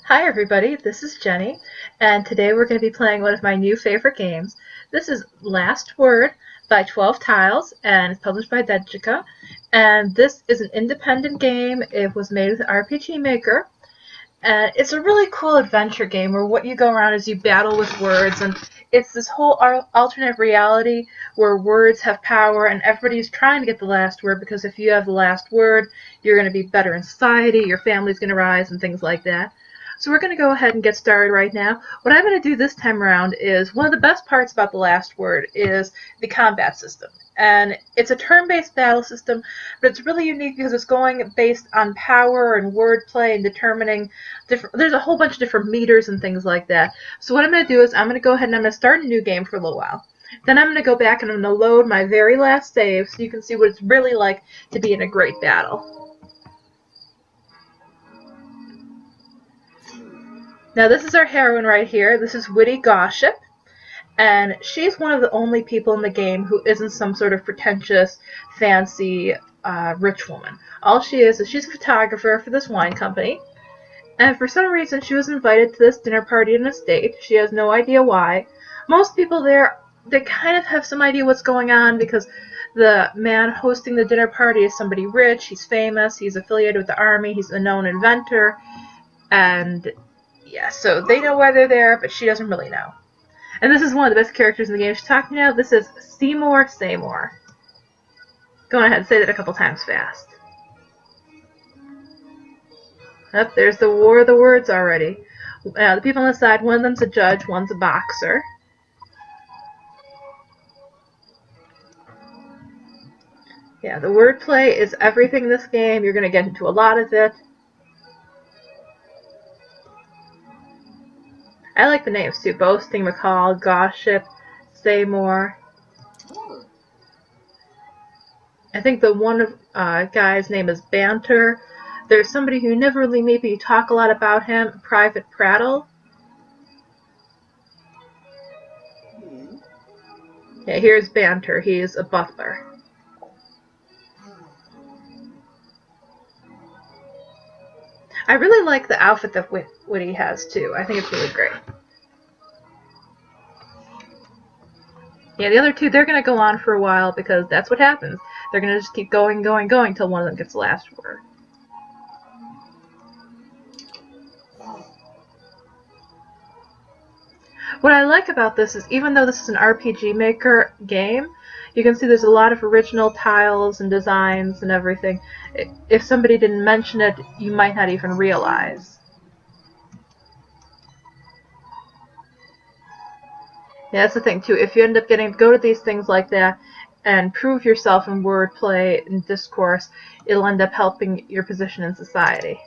Hi everybody, this is Jenny, and today we're going to be playing one of my new favorite games. This is Last Word by 12 Tiles, and it's published by Dejica. And this is an independent game. It was made with RPG Maker, and it's a really cool adventure game where what you go around is you battle with words, and it's this whole alternate reality where words have power, and everybody's trying to get the last word, because if you have the last word, you're going to be better in society, your family's going to rise, and things like that. So we're going to go ahead and get started right now. What I'm going to do this time around is, one of the best parts about the last word is the combat system. And it's a turn-based battle system, but it's really unique because it's going based on power and wordplay and determining different. There's a whole bunch of different meters and things like that. So what I'm going to do is I'm going to go ahead and I'm going to start a new game for a little while. Then I'm going to go back and I'm going to load my very last save so you can see what it's really like to be in a great battle. Now this is our heroine right here. This is Witty Gossip, and she's one of the only people in the game who isn't some sort of pretentious, fancy, rich woman. All she is she's a photographer for this wine company, and for some reason she was invited to this dinner party in a state. She has no idea why. Most people there, they kind of have some idea what's going on because the man hosting the dinner party is somebody rich, he's famous, he's affiliated with the army, he's a known inventor, and yeah, so they know why they're there, but she doesn't really know. And this is one of the best characters in the game she's talking now. This is Seymour. Go ahead and say that a couple times fast. Up, there's the war of the words already. The people on the side, one of them's a judge, one's a boxer. Yeah, the wordplay is everything in this game. You're going to get into a lot of it. I like the names too. Boasting, McCall, Gossip, Seymour. I think the one guy's name is Banter. There's somebody who never really maybe talk a lot about him, Private Prattle. Yeah, here's Banter. He's a butler. I really like the outfit that Witty has too. I think it's really great. Yeah, the other two, they're going to go on for a while because that's what happens. They're going to just keep going till one of them gets the last word. What I like about this is, even though this is an RPG Maker game, you can see there's a lot of original tiles and designs and everything. If somebody didn't mention it, you might not even realize. Yeah, that's the thing too. If you end up getting to go to these things like that and prove yourself in wordplay and discourse, it'll end up helping your position in society.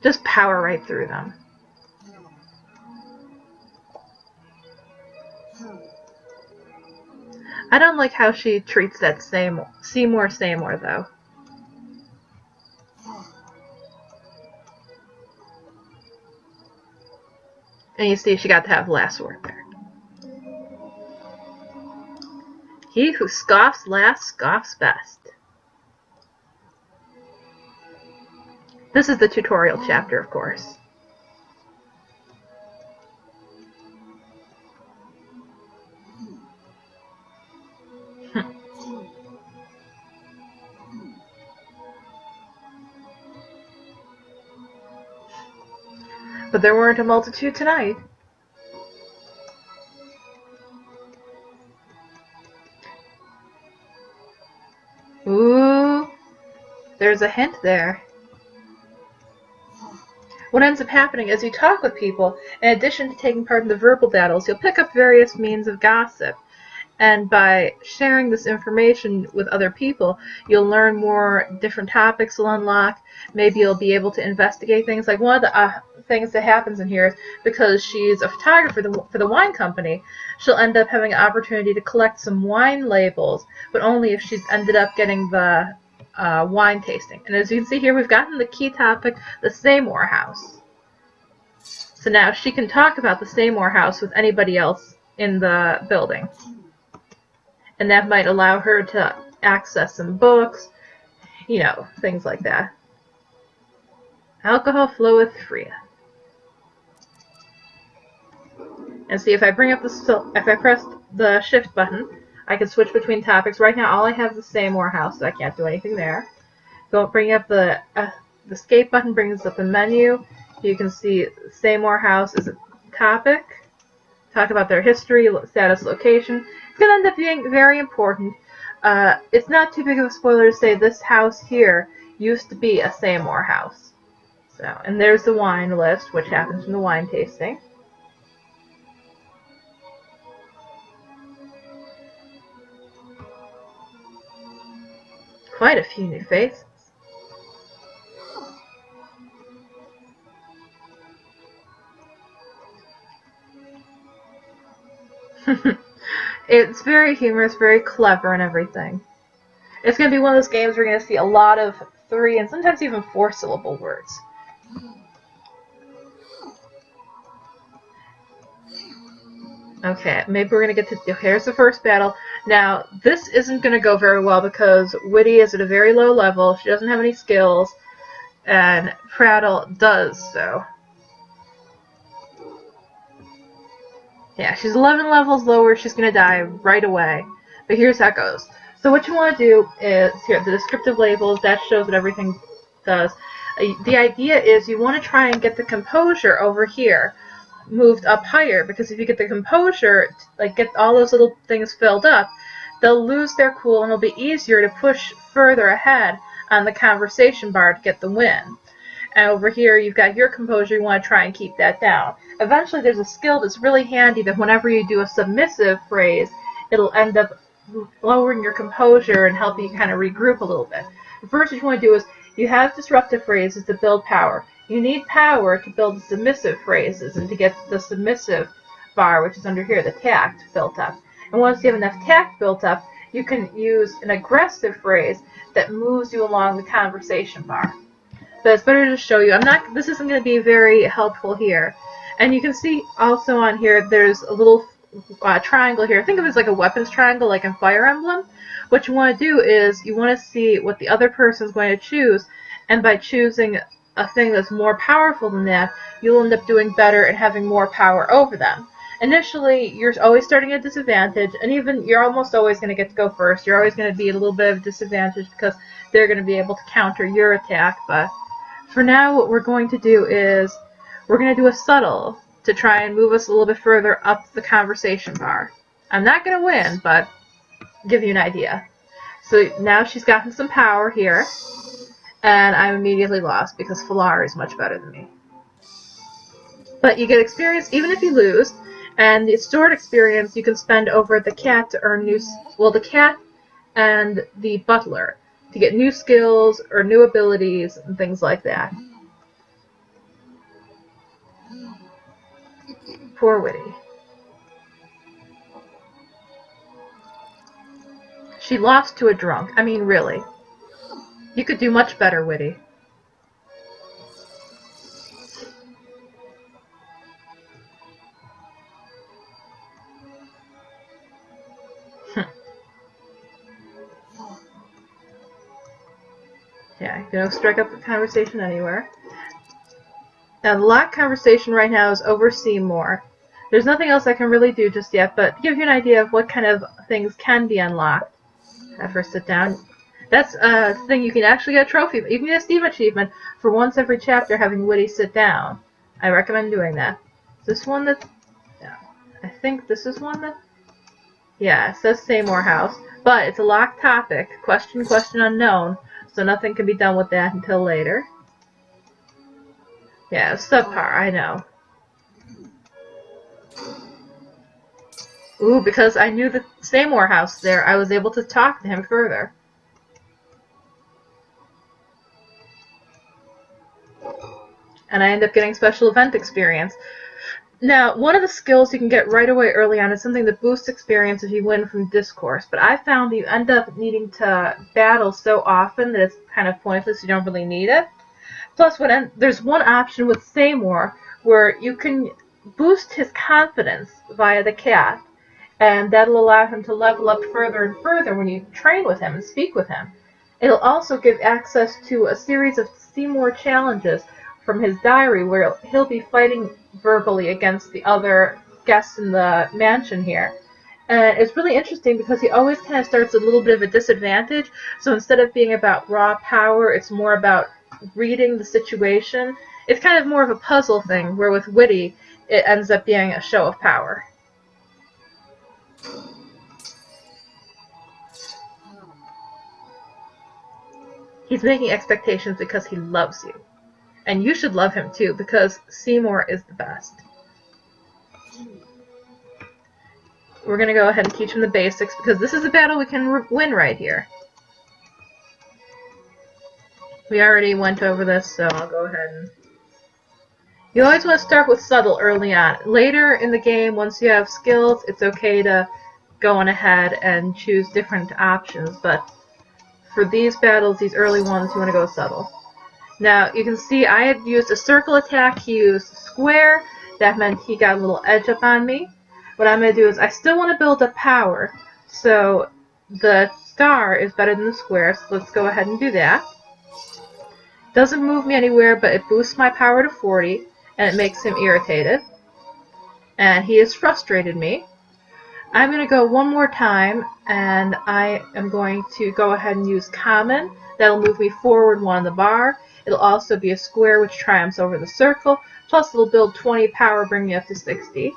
Just power right through them. I don't like how she treats that Seymour though. And you see she got to have the last word there. He who scoffs last scoffs best. This is the tutorial chapter, of course. But there weren't a multitude tonight. Ooh, there's a hint there. What ends up happening is you talk with people, in addition to taking part in the verbal battles, you'll pick up various means of gossip. And by sharing this information with other people, you'll learn more different topics will unlock. Maybe you'll be able to investigate things. Like one of the things that happens in here is, because she's a photographer for the wine company, she'll end up having an opportunity to collect some wine labels, but only if she's ended up getting the wine tasting. And as you can see here, we've gotten the key topic, the Seymour house. So now she can talk about the Seymour house with anybody else in the building. And that might allow her to access some books, you know, things like that. Alcohol floweth free. And see, if I press the shift button, I can switch between topics. Right now, all I have is the Seymour house, so I can't do anything there. Bring up the escape button, brings up the menu. You can see Seymour house is a topic. Talk about their history, status, location. It's going to end up being very important. It's not too big of a spoiler to say this house here used to be a Seymour house. So, and there's the wine list, which happens in the wine tasting. Quite a few new faces. It's very humorous, very clever and everything. It's going to be one of those games where you're going to see a lot of 3 and sometimes even 4-syllable words. Okay, maybe we're going to get to... Here's the first battle. Now, this isn't going to go very well because Witty is at a very low level. She doesn't have any skills. And Prattle does, so... Yeah, she's 11 levels lower. She's going to die right away. But here's how it goes. So what you want to do is, here, the descriptive labels, that shows what everything does. The idea is you want to try and get the composure over here moved up higher, because if you get the composure, like get all those little things filled up, they'll lose their cool and it'll be easier to push further ahead on the conversation bar to get the win. And over here, you've got your composure. You want to try and keep that down. Eventually, there's a skill that's really handy that whenever you do a submissive phrase, it'll end up lowering your composure and help you kind of regroup a little bit. First, what you want to do is you have disruptive phrases to build power. You need power to build the submissive phrases and to get the submissive bar, which is under here, the tact, built up. And once you have enough tact built up, you can use an aggressive phrase that moves you along the conversation bar. But it's better to show you. This isn't going to be very helpful here. And you can see also on here, there's a little triangle here. Think of it as like a weapons triangle, like in Fire Emblem. What you want to do is you want to see what the other person is going to choose, and by choosing a thing that's more powerful than that, you'll end up doing better and having more power over them. Initially, you're always starting at a disadvantage, and even you're almost always going to get to go first. You're always going to be at a little bit of a disadvantage because they're going to be able to counter your attack. But for now, what we're going to do is we're going to do a subtle to try and move us a little bit further up the conversation bar. I'm not going to win, but give you an idea. So now she's gotten some power here, and I'm immediately lost because Falar is much better than me. But you get experience even if you lose, and the stored experience you can spend over the cat to earn the cat and the butler to get new skills or new abilities and things like that. Poor Witty. She lost to a drunk. I mean, really. You could do much better, Witty. Yeah, you know, strike up the conversation anywhere. Now, the lock conversation right now is over Seymour. There's nothing else I can really do just yet, but to give you an idea of what kind of things can be unlocked. I first sit down. That's a thing you can actually get a trophy. You can get a Steam achievement for once every chapter having Witty sit down. I recommend doing that. Is this one that... Yeah, I think this is one that... Yeah, it says Seymour House, but it's a locked topic. Question unknown, so nothing can be done with that until later. Yeah, subpar, I know. Ooh, because I knew the Seymour House there, I was able to talk to him further. And I end up getting special event experience. Now, one of the skills you can get right away early on is something that boosts experience if you win from discourse. But I found that you end up needing to battle so often that it's kind of pointless. You don't really need it. Plus, there's one option with Seymour where you can boost his confidence via the cat, and that'll allow him to level up further and further when you train with him and speak with him. It'll also give access to a series of Seymour challenges from his diary where he'll be fighting verbally against the other guests in the mansion here. And it's really interesting because he always kind of starts at a little bit of a disadvantage, so instead of being about raw power, it's more about reading the situation. It's kind of more of a puzzle thing, where with Witty, it ends up being a show of power. He's making expectations because he loves you. And you should love him too, because Seymour is the best. We're going to go ahead and teach him the basics, because this is a battle we can win right here. We already went over this, so I'll go ahead and... You always want to start with subtle early on. Later in the game, once you have skills, it's okay to go on ahead and choose different options, but for these battles, these early ones, you want to go subtle. Now, you can see I had used a circle attack, he used a square, that meant he got a little edge up on me. What I'm going to do is, I still want to build up power, so the star is better than the square, so let's go ahead and do that. Doesn't move me anywhere, but it boosts my power to 40, and it makes him irritated. And he has frustrated me. I'm going to go one more time, and I am going to go ahead and use common. That'll move me forward one on the bar. It'll also be a square which triumphs over the circle, plus it'll build 20 power, bring me up to 60.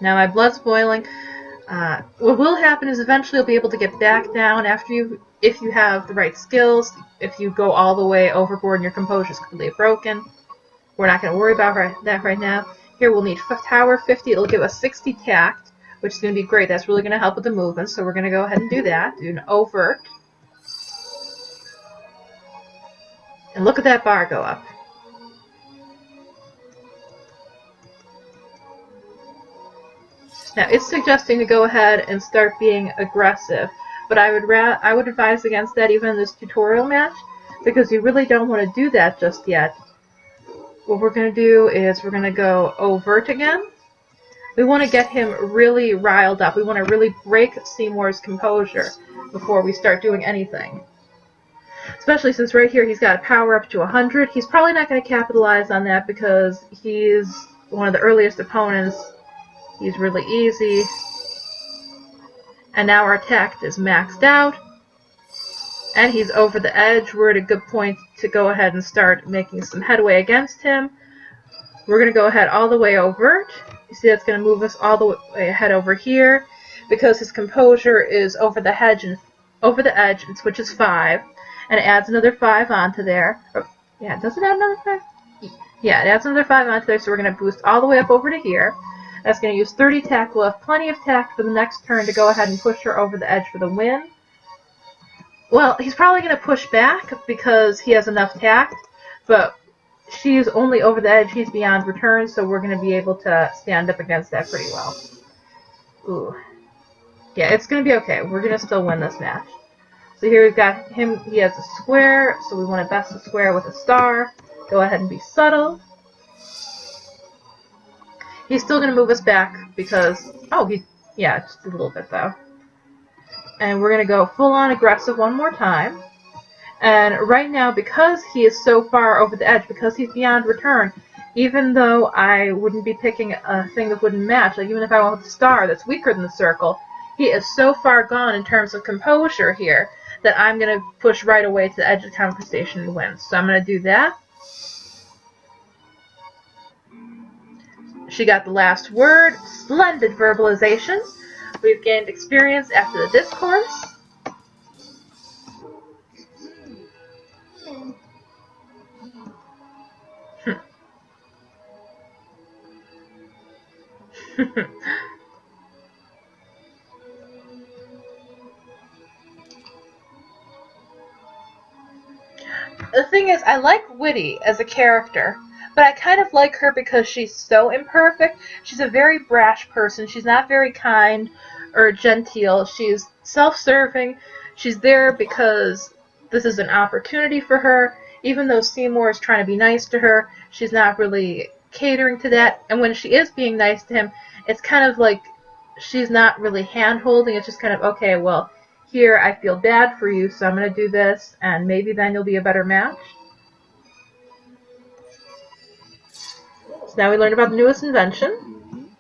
Now my blood's boiling. What will happen is eventually you'll be able to get back down if you have the right skills. If you go all the way overboard and your composure is completely broken. We're not going to worry about that right now. Here we'll need Tower 50. It'll give us 60 tact, which is going to be great. That's really going to help with the movement, so we're going to go ahead and do that. Do an overt. And look at that bar go up. Now, it's suggesting to go ahead and start being aggressive, but I would advise against that even in this tutorial match, because you really don't want to do that just yet. What we're going to do is we're going to go overt again. We want to get him really riled up. We want to really break Seymour's composure before we start doing anything. Especially since right here he's got power up to 100. He's probably not going to capitalize on that because he's one of the earliest opponents. He's really easy. And now our tact is maxed out. And he's over the edge. We're at a good point to go ahead and start making some headway against him. We're going to go ahead all the way overt. You see that's going to move us all the way ahead over here. Because his composure is over the edge and switches 5. And it adds another 5 onto there. Yeah, does it add another 5? Yeah, it adds another 5 onto there, so we're going to boost all the way up over to here. That's going to use 30 tact. We'll have plenty of tact for the next turn to go ahead and push her over the edge for the win. Well, he's probably going to push back because he has enough tact, but she's only over the edge. He's beyond return, so we're going to be able to stand up against that pretty well. Ooh. Yeah, it's going to be okay. We're going to still win this match. So here we've got him. He has a square, so we want to best the square with a star. Go ahead and be subtle. He's still going to move us back because... Oh, yeah, just a little bit, though. And we're going to go full-on aggressive one more time. And right now, because he is so far over the edge, because he's beyond return, even though I wouldn't be picking a thing that wouldn't match, like even if I went with the star that's weaker than the circle, he is so far gone in terms of composure here that I'm going to push right away to the edge of the conversation and win. So I'm going to do that. She got the last word. Splendid verbalization. We've gained experience after the discourse. The thing is, I like Witty as a character, but I kind of like her because she's so imperfect. She's a very brash person. She's not very kind or genteel. She's self-serving. She's there because this is an opportunity for her. Even though Seymour is trying to be nice to her, she's not really catering to that. And when she is being nice to him, it's kind of like she's not really hand-holding. It's just kind of, okay, well, here I feel bad for you, so I'm going to do this, and maybe then you'll be a better match. So now we learned about the newest invention.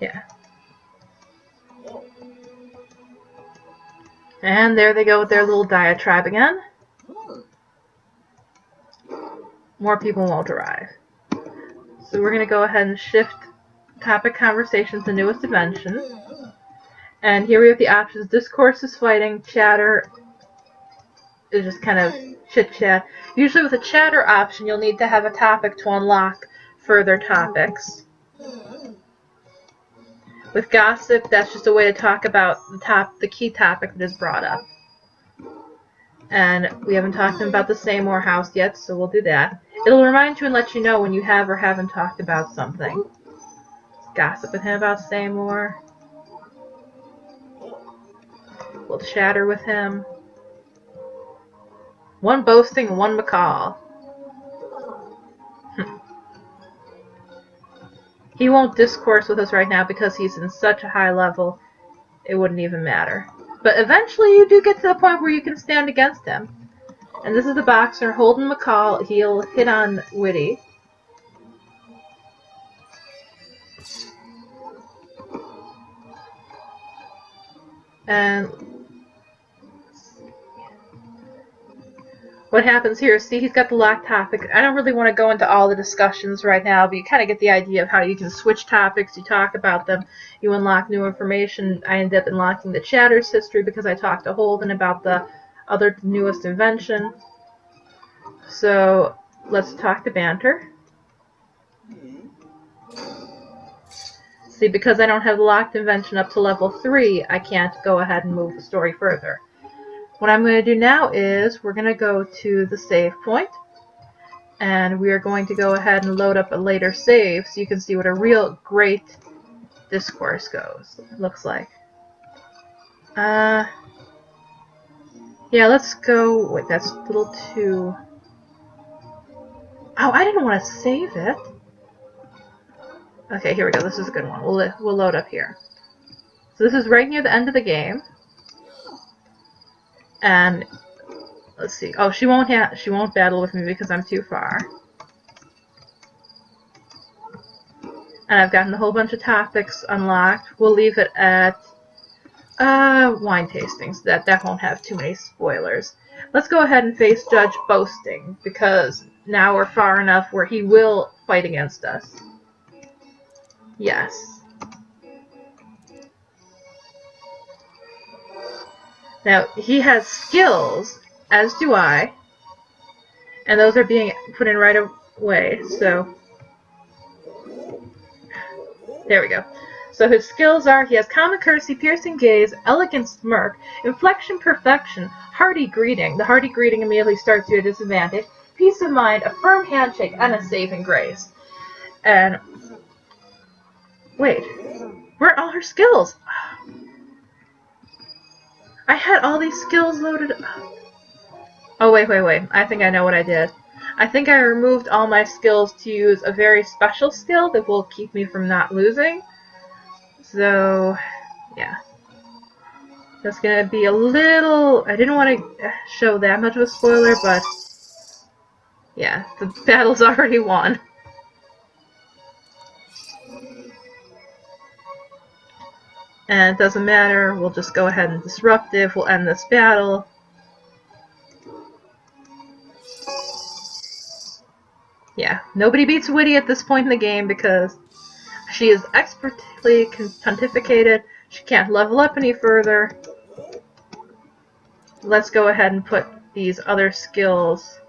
Yeah. And there they go with their little diatribe again. More people won't arrive. So we're going to go ahead and shift topic conversation to newest invention. And here we have the options. Discourse is fighting, chatter is just kind of chit-chat. Usually with a chatter option, you'll need to have a topic to unlock further topics. With gossip, that's just a way to talk about the key topic that is brought up. And we haven't talked about the Seymour house yet, so we'll do that. It'll remind you and let you know when you have or haven't talked about something. Gossip with him about Seymour. We'll chatter with him. One boasting, one macaw. He won't discourse with us right now because he's in such a high level, it wouldn't even matter. But eventually you do get to the point where you can stand against him. And this is the boxer, Holden McCall. He'll hit on Witty. And what happens here, see, he's got the locked topic. I don't really want to go into all the discussions right now, but you kind of get the idea of how you can switch topics, you talk about them, you unlock new information. I ended up unlocking the chatter's history because I talked to Holden about the other newest invention. So let's talk to banter. See, because I don't have the locked invention up to level 3, I can't go ahead and move the story further. What I'm going to do now is we're going to go to the save point, and we are going to go ahead and load up a later save so you can see what a real great discourse looks like. Yeah, let's go. Wait, that's a little too. Oh, I didn't want to save it. Okay, here we go. This is a good one. We'll load up here. So this is right near the end of the game. And let's see. Oh, she won't battle with me because I'm too far. And I've gotten a whole bunch of topics unlocked. We'll leave it at wine tastings. That won't have too many spoilers. Let's go ahead and face Judge Boasting because now we're far enough where he will fight against us. Yes. Now, he has skills, as do I, and those are being put in right away, so there we go. So his skills are, he has common courtesy, piercing gaze, elegant smirk, inflection perfection, hearty greeting. The hearty greeting immediately starts you at disadvantage, peace of mind, a firm handshake, and a saving grace. And, wait, where are all her skills? I had all these skills loaded up. Oh, wait. I think I know what I did. I think I removed all my skills to use a very special skill that will keep me from not losing. So, yeah. That's going to be a little... I didn't want to show that much of a spoiler, but... yeah, the battle's already won. And it doesn't matter, we'll just go ahead and disruptive, we'll end this battle. Yeah, nobody beats Witty at this point in the game because she is expertly pontificated, she can't level up any further. Let's go ahead and put these other skills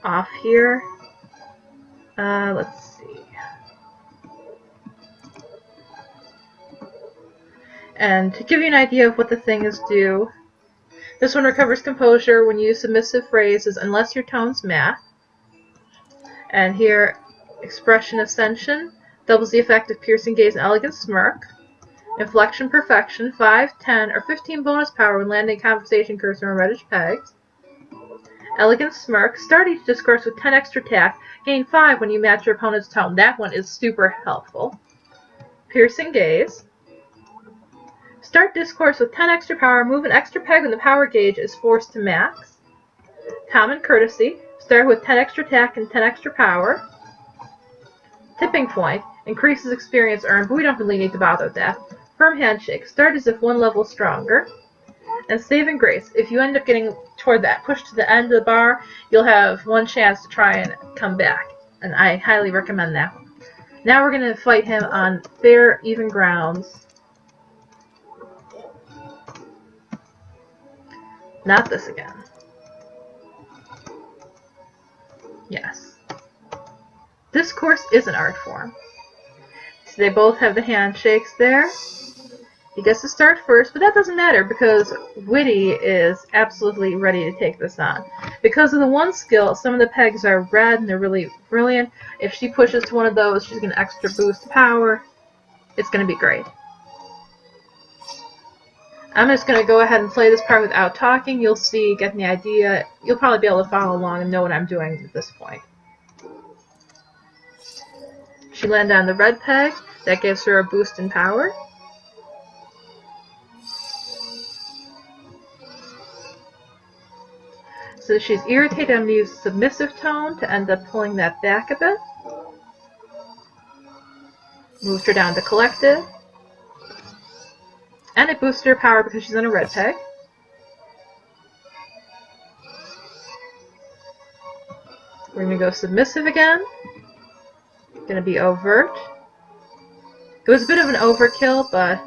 off here. Let's see. And to give you an idea of what the things do, this one recovers composure when you use submissive phrases unless your tone's math. And here, expression ascension. Doubles the effect of Piercing Gaze and Elegant Smirk. Inflection Perfection, 5, 10, or 15 bonus power when landing conversation cursor on reddish pegs. Elegant Smirk, start each discourse with 10 extra tact, gain 5 when you match your opponent's tone. That one is super helpful. Piercing Gaze. Start discourse with 10 extra power, move an extra peg when the power gauge is forced to max. Common Courtesy, start with 10 extra tact and 10 extra power. Tipping Point, increases experience earned, but we don't really need to bother with that. Firm Handshake, start as if one level stronger. And Saving Grace, if you end up getting toward that push to the end of the bar, you'll have one chance to try and come back. And I highly recommend that one. Now we're going to fight him on fair, even grounds. Not this again. Yes. This course is an art form. So they both have the handshakes there. He gets to start first, but that doesn't matter because Witty is absolutely ready to take this on. Because of the one skill, some of the pegs are red and they're really brilliant. If she pushes to one of those, she's going to extra boost power. It's going to be great. I'm just going to go ahead and play this part without talking. You'll see, getting the idea. You'll probably be able to follow along and know what I'm doing at this point. She landed on the red peg. That gives her a boost in power. So she's irritated. I'm going to use Submissive Tone to end up pulling that back a bit. Moved her down to Collective. And it boosted her power because she's on a red peg. We're going to go Submissive again. Going to be Overt. It was a bit of an overkill, but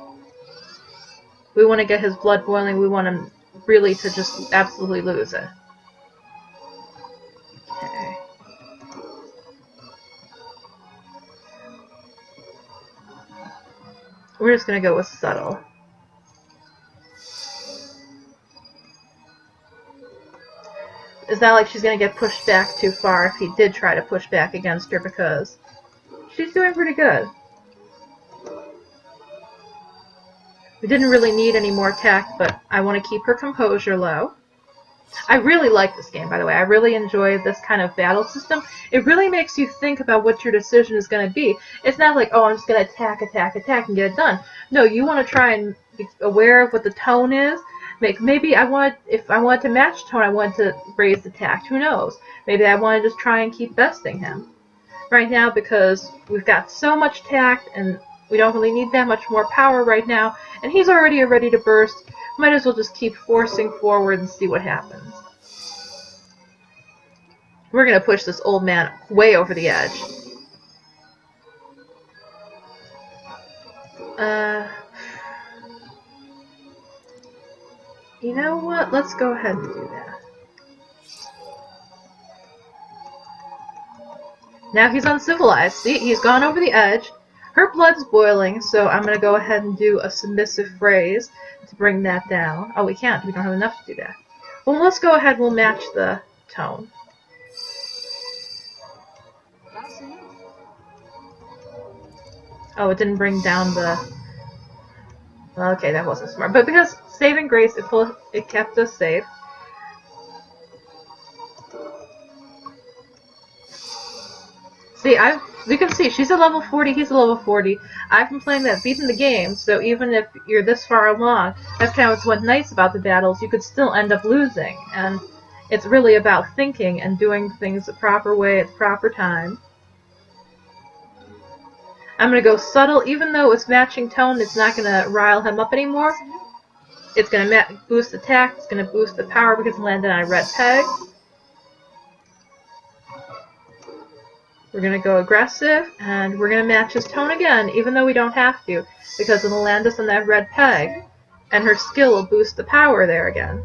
we want to get his blood boiling. We want him really to just absolutely lose it. Okay. We're just going to go with Subtle. It's not like she's going to get pushed back too far if he did try to push back against her because she's doing pretty good. We didn't really need any more tact, but I want to keep her composure low. I really like this game, by the way. I really enjoy this kind of battle system. It really makes you think about what your decision is going to be. It's not like, oh, I'm just going to attack, attack, attack, and get it done. No, you want to try and be aware of what the tone is. Maybe if I wanted to match tone, I wanted to raise the tact. Who knows? Maybe I want to just try and keep besting him. Right now, because we've got so much tact, and we don't really need that much more power right now, and he's already ready to burst, might as well just keep forcing forward and see what happens. We're going to push this old man way over the edge. You know what? Let's go ahead and do that. Now he's uncivilized. See, he's gone over the edge. Her blood's boiling, so I'm going to go ahead and do a submissive phrase to bring that down. Oh, we can't. We don't have enough to do that. Well, let's go ahead. We'll match the tone. Oh, it didn't bring down the... Okay, that wasn't smart. But because Saving Grace, it kept us safe. See, you can see, she's a level 40, he's a level 40. I've been playing that beating the game, so even if you're this far along, that's kind of what's nice about the battles, you could still end up losing. And it's really about thinking and doing things the proper way at the proper time. I'm going to go Subtle. Even though it's matching tone, it's not going to rile him up anymore. It's going to boost attack, it's going to boost the power because it landed on a red peg. We're going to go aggressive, and we're going to match his tone again, even though we don't have to, because it'll land us on that red peg, and her skill will boost the power there again.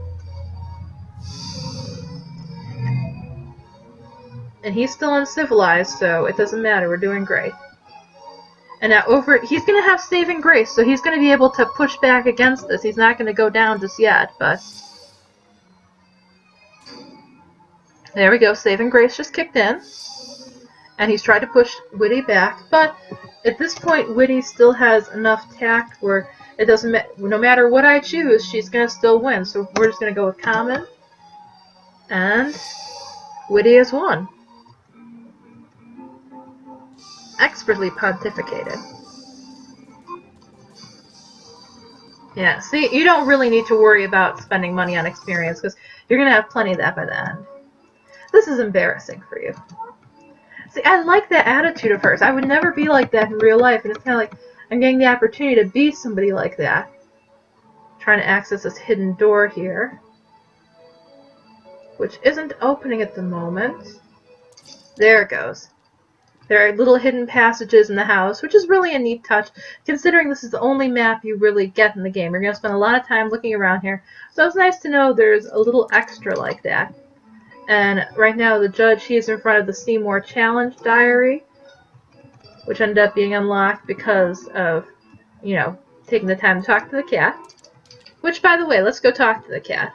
And he's still uncivilized, so it doesn't matter, we're doing great. And now he's going to have Saving Grace, so he's going to be able to push back against this. He's not going to go down just yet, but... There we go, Saving Grace just kicked in. And he's tried to push Witty back, but At this point, Witty still has enough tact where it doesn't no matter what I choose, she's gonna still win. So we're just gonna go with common, and Witty has won. Expertly pontificated. Yeah, see, you don't really need to worry about spending money on experience because you're gonna have plenty of that by the end. This is embarrassing for you. See, I like that attitude of hers. I would never be like that in real life, and it's kind of like I'm getting the opportunity to be somebody like that. Trying to access this hidden door here, which isn't opening at the moment. There it goes. There are little hidden passages in the house, which is really a neat touch, considering this is the only map you really get in the game. You're going to spend a lot of time looking around here, so it's nice to know there's a little extra like that. And right now the judge, he's in front of the Seymour Challenge Diary, which ended up being unlocked because of, you know, taking the time to talk to the cat. Which, by the way, let's go talk to the cat.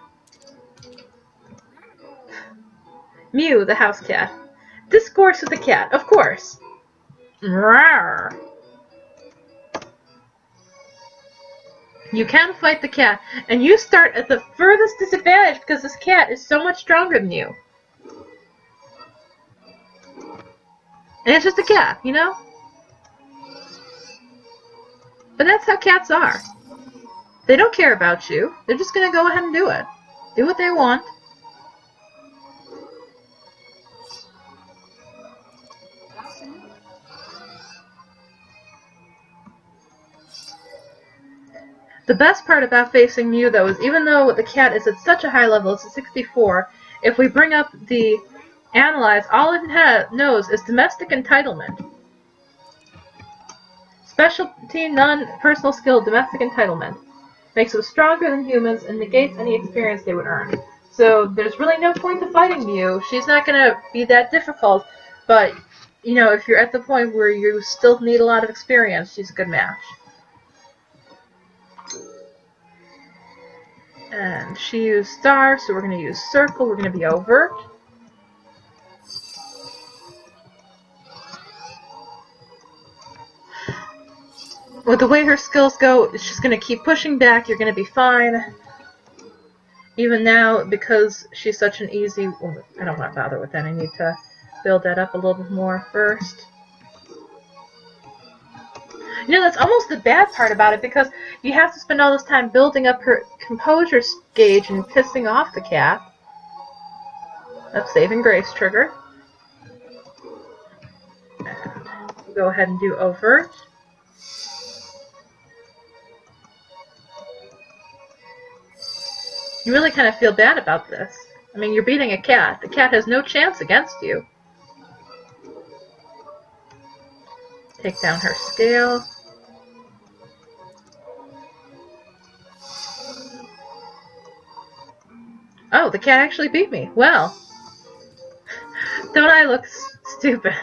Mew, the house cat. Discourse with the cat, of course. Rawr. You can fight the cat, and you start at the furthest disadvantage because this cat is so much stronger than you. And it's just a cat, you know? But that's how cats are. They don't care about you. They're just going to go ahead and do it. Do what they want. The best part about facing Mew, though, is even though the cat is at such a high level, it's at 64, if we bring up the Analyze, all it knows is domestic entitlement. Specialty, non-personal skill, domestic entitlement. Makes it stronger than humans and negates any experience they would earn. So there's really no point to fighting Mew. She's not going to be that difficult, but, you know, if you're at the point where you still need a lot of experience, she's a good match. And she used star, so we're going to use circle. We're going to be overt. With the way her skills go, she's going to keep pushing back. You're going to be fine. Even now, because she's such an easy... Well, I don't want to bother with that. I need to build that up a little bit more first. You know, that's almost the bad part about it, because you have to spend all this time building up her composure gauge and pissing off the cat. That's saving grace trigger. And we'll go ahead and do overt. You really kind of feel bad about this. I mean, you're beating a cat. The cat has no chance against you. Take down her scale. Oh, the cat actually beat me. Well, don't I look stupid?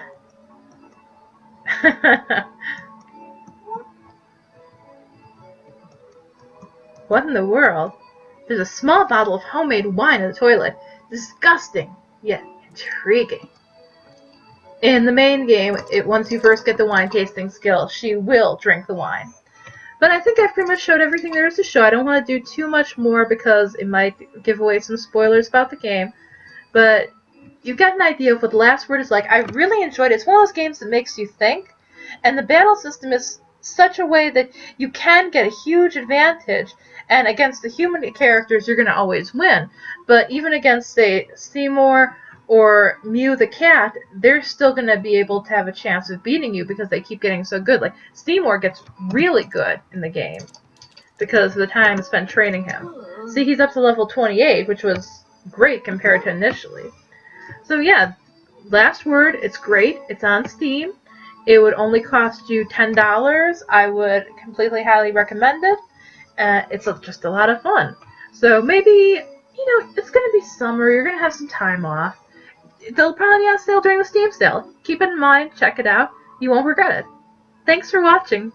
What in the world? There's a small bottle of homemade wine in the toilet. Disgusting, yet intriguing. In the main game, once you first get the wine tasting skill, she will drink the wine. But I think I've pretty much showed everything there is to show. I don't want to do too much more because it might give away some spoilers about the game. But you've got an idea of what the last word is like. I really enjoyed it. It's one of those games that makes you think. And the battle system is such a way that you can get a huge advantage. And against the human characters, you're going to always win. But even against, say, Seymour or Mew the cat, they're still going to be able to have a chance of beating you because they keep getting so good. Like, Seymour gets really good in the game because of the time spent training him. See, he's up to level 28, which was great compared to initially. So yeah, last word, it's great. It's on Steam. It would only cost you $10. I would completely highly recommend it. It's just a lot of fun. So maybe, you know, it's going to be summer. You're going to have some time off. They'll probably be on sale during the Steam sale. Keep it in mind. Check it out. You won't regret it. Thanks for watching.